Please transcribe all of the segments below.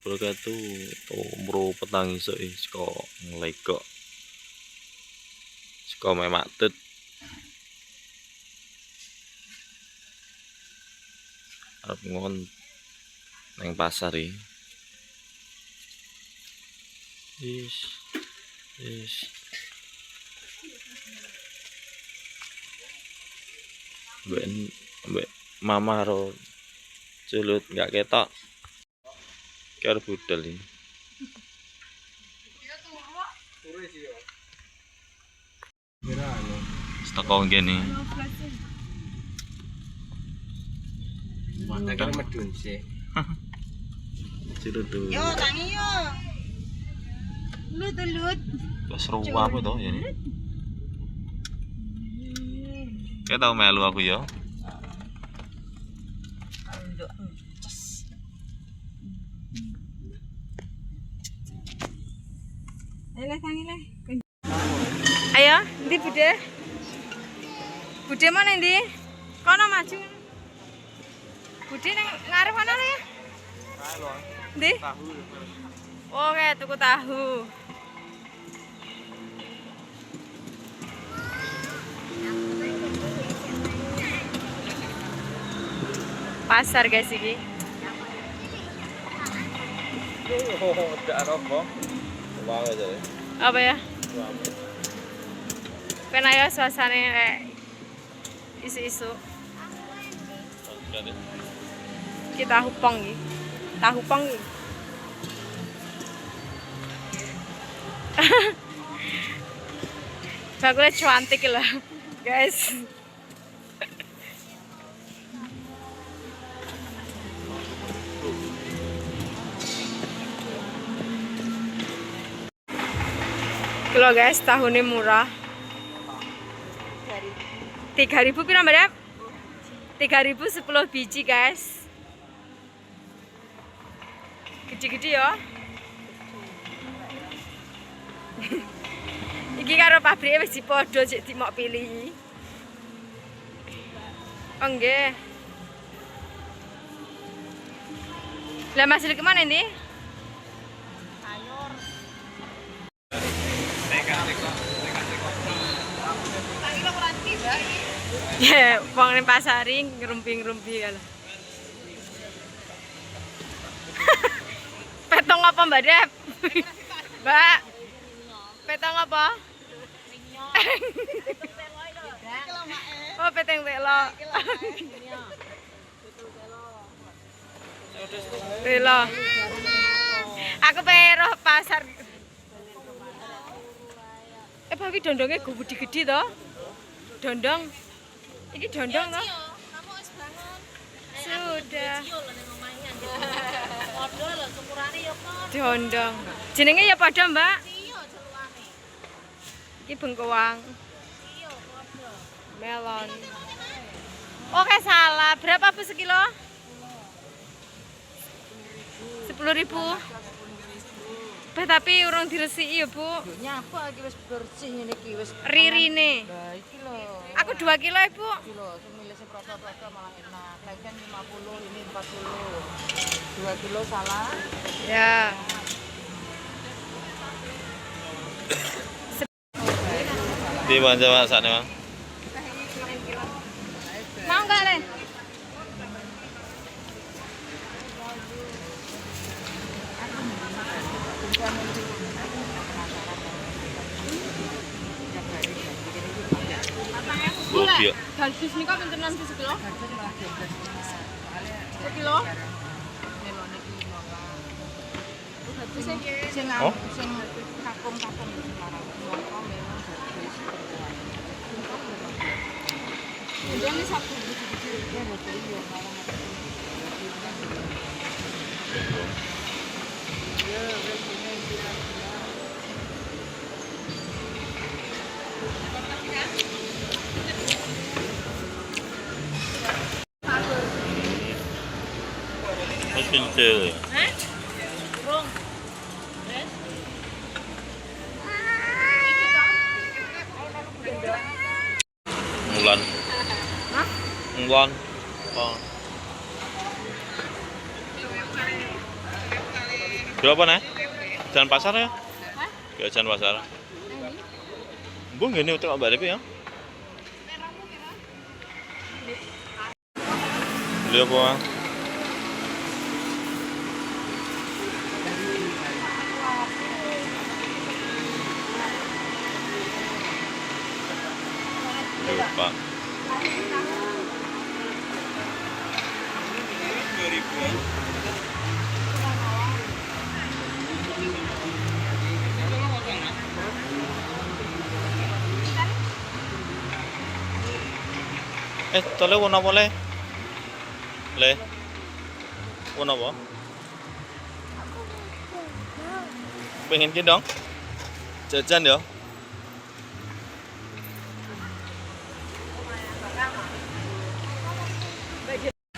wabarakatuh. Bro petang iso saka nglegok. Saka memaktet. Arep ngon nang pasar iki. Is. Mbak mama ro culut nggak ketok. Karo budal ini. Stoko ngene. Mata kan medun sih. Culut tuh. Yo tangi yo. Lut. Wes seru apa to ya ini? Kayak tau melu aku ya. Ayo, ndi Bude? Bude mana ndi? Kono maju. Bude nang ngarep ana ya? Ndi? Oh, kayak tuku tahu. Pasar guys iki. Oh, ndak rokok. Wah aja. Apa ya? Pena ya suasana kayak isu-isu. Kita hupong iki. Tahu pong iki. Bakulnya cantik lah, guys. Kalau guys, tahunnya murah. 3.000 pira mbak? 3.000 10 biji guys. Gede-gede ya. Iki karo pabrike wis dipodo sik dimok pilih. Oh nggih. Lah Mas ke mana ini? Sayur. Ya, wong ning pasari ngrumpi-ngrumpi kalah. Petong apa Mbak Dep? Mbak. Petong apa? Oh, peteng telo. Telo. Aku pengen roh pasar. Bawi dondongnya gue gede-gede toh. Dondong. Ini dondong toh. Kamu wis bangun. Sudah. Padha lho syukurane ya padha. Dondong. Jenenge ya padha, Mbak. Iya jelane. Iki bengkoang. Iya padha. Melon. Oke salah. Berapa Bu sekilo? 10.000. Tapi urung diresiki ya, Bu. Nyapa iki wis bersih ngene iki wis Ririne. Lah iki lho. Aku 2 kilo ya, Bu. Kilo semile seproto-proto malah enak. Lagian 50 ini 40. 2 kilo salah. Ya. Di manja masakne, Bang. Mau enggak, Le? Gula. Galbis nika pintenan Bu sekilo? Sekilo? Sing Oh? sing kakung-kakung sing larang mongko memang gratis. Ini satu. Ya betul ya larang. Mas pintel. Hah? Burung. Wes. Mulan. Hah? Mulan. Oh. Berapa nih? Jalan pasar ya? Hah? Ya jalan pasar. Nah ini. Bung gini untuk balik ya? Beli apa? Bang? Lupa. Tole warna apa le? Le? Warna apa? Pengen ki dong? Jajan ya?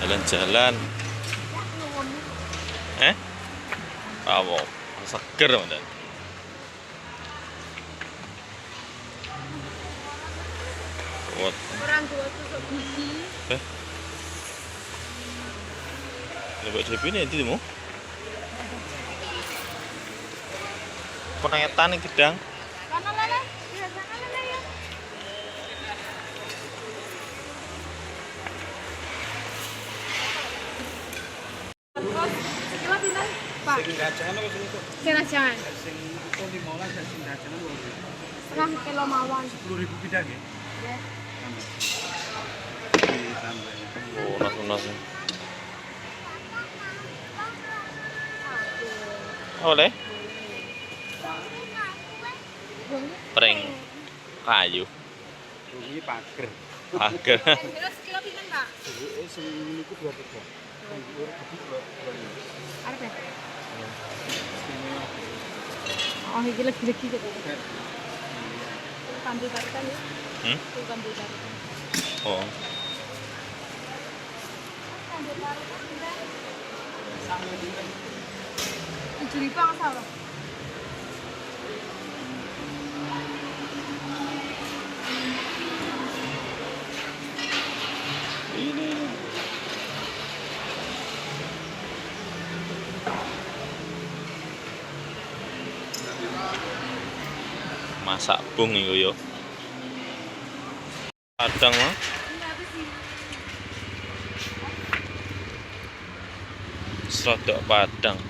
Jalan-jalan. Apa? Seger mandan. Kuat. Orang tua tusuk gigi. Lebok Devi ini nanti mu. Penangetan nih gedang. Kana lele. Iya, sana lele ya. Terus sekilo pinten, Pak? Sing dajangan apa sing itu? Serajan. Sing itu 15 dan sing dajangan 12. Setengah kilo mawon. 10.000 pindah nggih. Ya. Ditambah. Oh, nasi-nasi. Oleh? Pring kayu. Bunyi pager. Pager. Sekilo pinten, Pak? Jeruk sing niku 23. Sing dhuwur gede 25. Arep ya? Oh, iki legi-legi kok. Kambil barusan ya? Itu kambil barusan. Oh. Kambil barusan pinten? 7.000 nggak salah. Masak bung iku yo. Padang mah. Serodok Padang.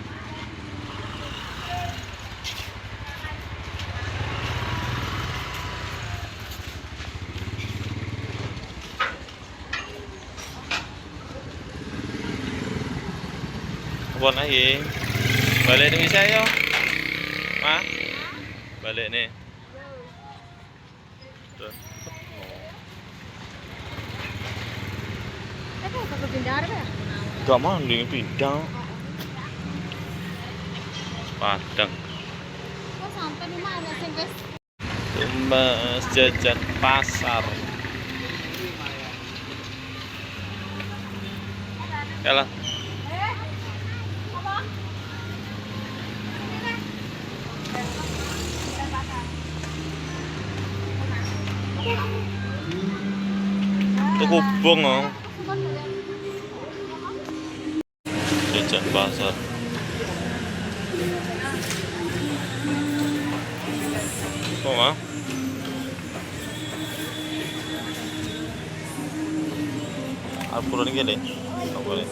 Apa lagi? Balik Indonesia yo. Ma? Balik nih. Kok pindah arep ya? Gak mau pindah. Padang. Kok sampai di mana sih, guys? Tumbas jajan pasar. Yalah. Apa? Tuku bung oh. Jajan pasar. Kok mah? Alpuran gini, nggak boleh.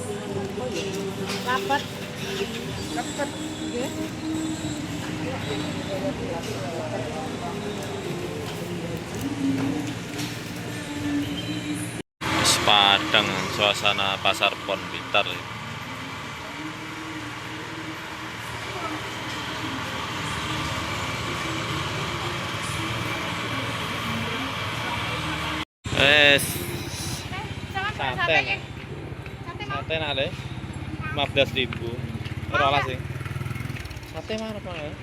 Rapat. Rapat. Padang, suasana pasar Pon Blitar. Sate nih. Sate nak deh. 15.000. Rolas sih. Sate mana Pak? Ya.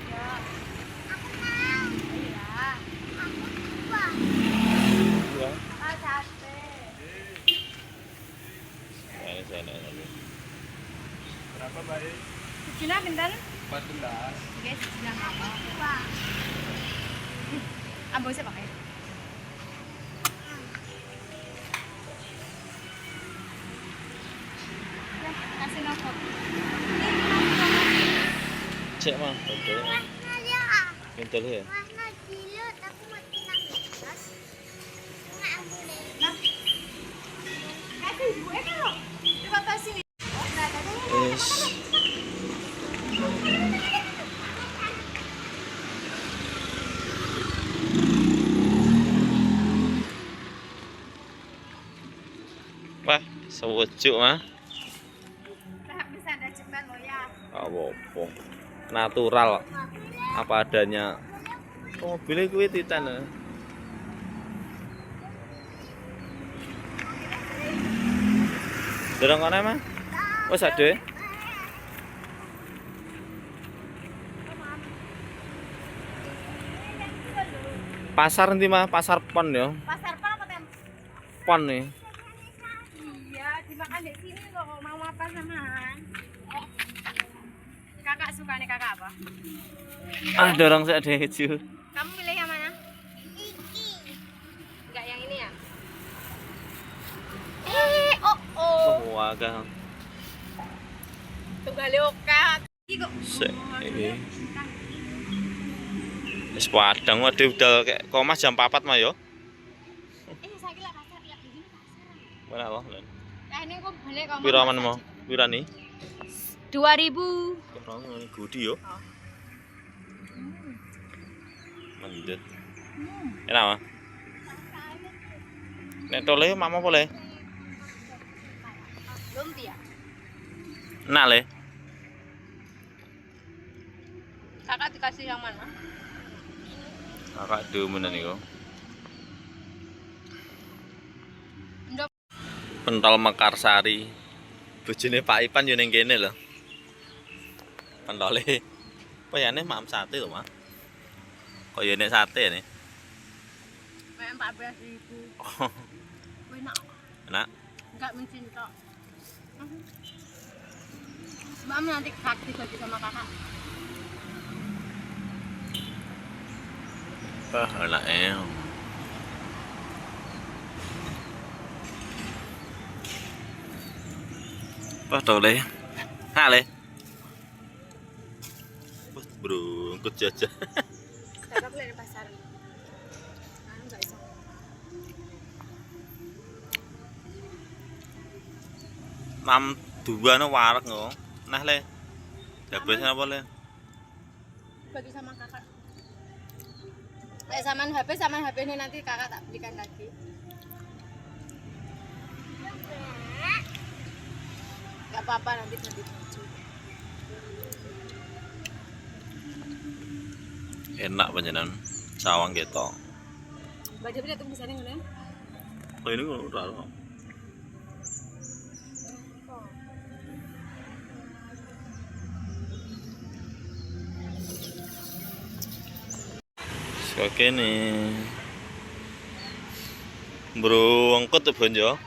Iya. Ini sana. Berapa, Mbak? Cina pinten? 14. Guys, Cina apa? Ambo saya pakai. Ya, kasih nopot. Cek mah, betul. Betul ya. Yes. Wah, sewujuk mah. Bisa ada cepat lo ya. Apa-apa. Natural. Apa adanya. Mobilnya kuwi Titan. Dorong kono mah. Wes ade. Pasar nanti mah, pasar pon ya. Pasar apa tem? Pon nih. Iya, dimakan di sini loh. Mau apa samaan? Kakak suka nih kakak apa? Ah, dorong saya deh hijau. Kamu pilih yang mana? Enggak yang ini ya? Wah, kan. Tunggal oke. Sik iki. Wis padang wae udah kayak koma jam 4 mah yo. Saiki lah pasar ya begini pasar. Mana loh? Nah, ini kok balik kok. Piro men mau? Pira nih? 2000. Orang ngene gudi yo. Mendut. Enak mah. Nek tole mama boleh. Lumpia. Enak le. Kakak dikasih yang mana? Kakak demen niku. Pentol Mekarsari. Bojone Pak Ipan yo ning kene lho. Pentole. Payane mam sate lho, Mas. Kaya nek sate nih. Kayak 14.000. Oh, Enak. enak. Enggak mencinta. Mam nanti kakak bagi sama kakak. Ah, enak ya. Wah, tole. Ha le. Wah, bro, ikut jajah. Kakak beli di pasar. Enggak bisa. Mam dua no warak no. Nah le. Dabes apa le? Bagi sama kakak. Samaan HP ini nanti kakak tak belikan lagi. Gak apa-apa nanti ganti baju. Enak panjenengan sawang ketok. Baju beli tunggu sana ngene. Oh ini ora. Oke nih, bro, angkut tuh bonjo.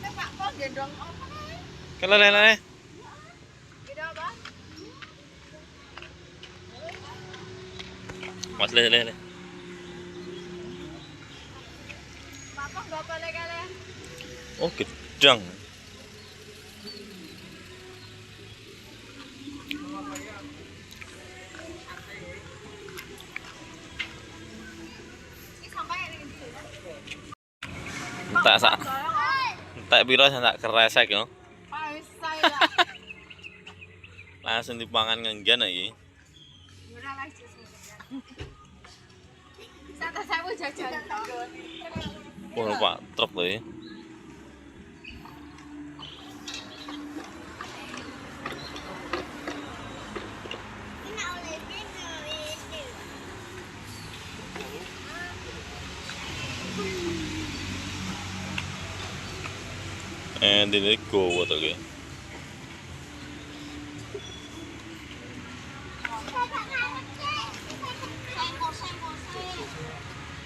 Pak kok gendong apa? Kalau lele, Gendong apa? mas lele. Papa enggak boleh kalian. Oh gedang. Tak sak, tak biro tak keresek yo. Saya. Langsung dipangan ngenggan lagi. Ora lah justru. Saya mau jajan. Wah pak truk loh ya. And then it go what again?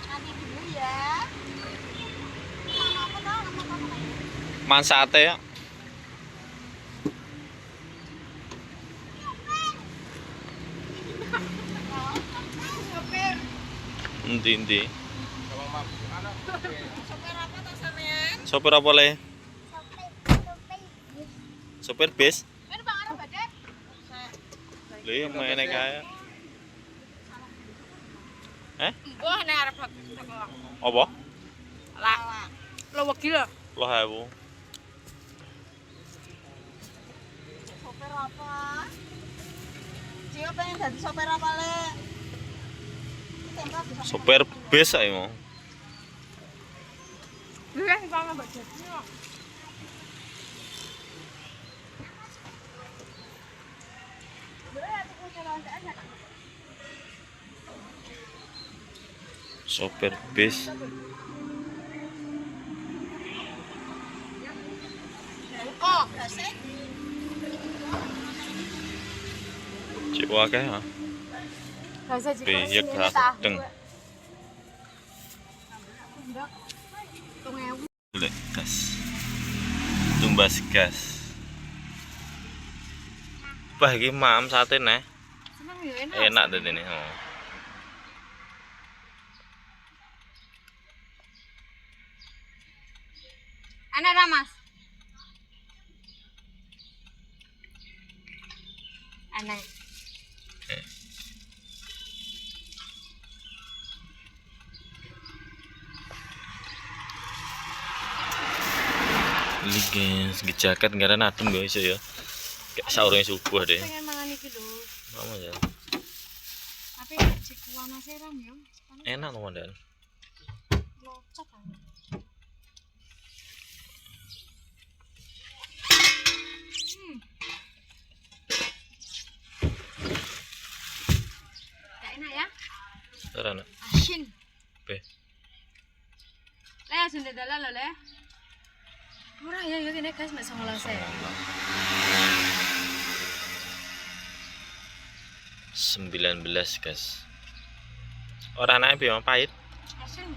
Nanti dulu ya. Apa tahu nama kamu? Man sate ya. Endi. Sopir apa tuh sampean? Sopir apa le? Sopir bis. Kan panganan badep. Lha iya main kae. Wah, nek arep Apa? lah. Lo wegi lho. Loh ewu. Sopir apa? Cio pengen jadi sopir apa le? Tembak bisa. Sopir bis ae mau. Wah, panganan badep. Sopir bis. Oh, kasih. Cik wae ha. Gak usah jika Piye gak sedeng. Lek gas. Tumbas gas. Wah iki mam sate neh. seneng ya enak. Enak tadi ini. Oh. Enak ra, Mas? Enak. Ini guys, jaket nggak ada adem guys ya. Kayak sahurnya subuh deh. Pengen mangan iki lho. Mama ya. Tapi cek warna seram ya. Enak komandan. Locot kan. Gak enak ya? Sarana. Asin. Be. Le sunda dalan lho, Le. Murah ya yo kene guys, mek 19.000. 19 guys. Ora anake piye pahit. Asin.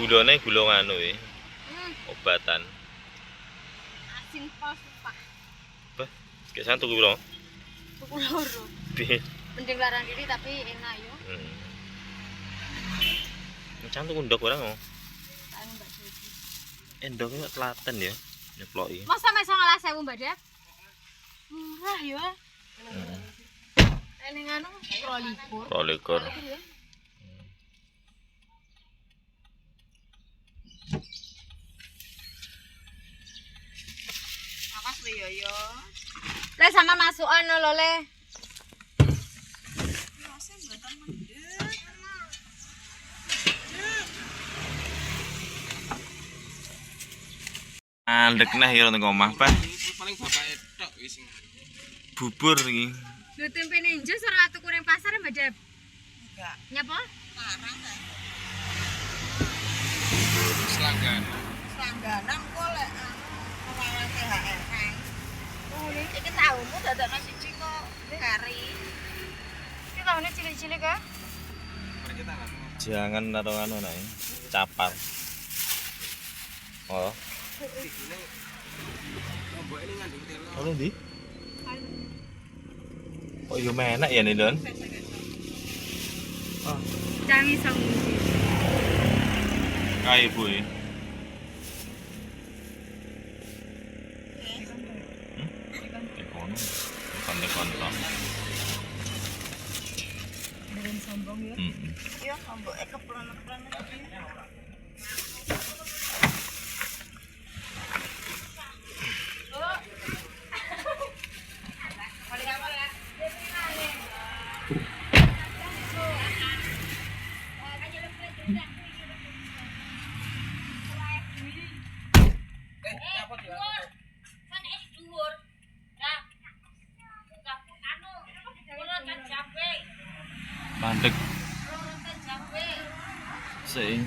Gulane gula nganu e. Obatan. Asin pos Pak. Beh, kesan tuku piro? Tuku loro. Piye? Mending larang diri tapi enak yo. Macam tuku ndok ora ngono. Tak Mbak Devi. Endoknya telaten ya, nyeploki. Masa mek 19.000 Mbak Dev? Murah yo. Ning anu 22. Rolikur. Awas le yo. Le sama masukan lho Le. Andek neh ya nang omah, Pak. Paling bapak tok wis. Bubur iki. Lho tempe ninja ora tuku ning pasar Mbak Dev. Enggak. Nyapa? Larang kan. Selanggan. Langganan kok lek anu THR kan. Oh, Le. Iki tahumu dadakno siji kok kari. Iki taune cilik-cilik ya. Mari kita lah. Jangan naruh anu nek capar. Oh. Mbok ini ngandung telo. Oh, ndi? Oh, yo menak ya nih, Don. Oh, Canggih sanguji. kae Bu. Tekono. Tekan-tekan lah. Dengan sombong ya. Iya, mboke keplon-keplon iki. Mandek. Sing.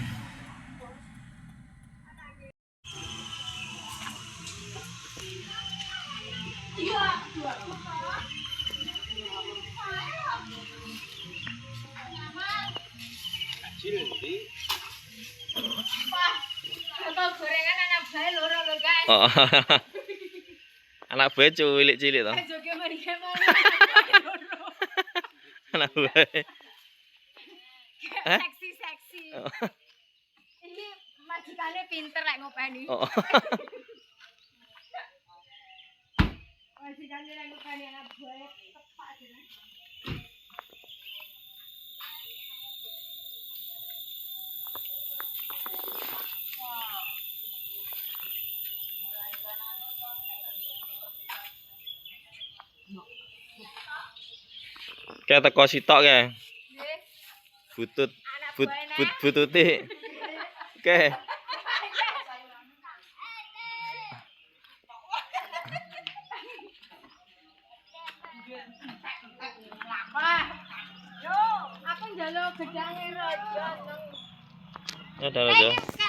Foto gorengan anak bae loro lho, guys. Oh. Anak bae cilik-cilik to. Joge mriki mau. Anak bae. Seksi-seksi. Ini majikane pinter lek ngopeni. Oh. Kayak teko sitok kayak. Nggih. Butut Anak but buahnya. bututi. Oke. Yo, aku njaluk gedange raja. Ya udah aja.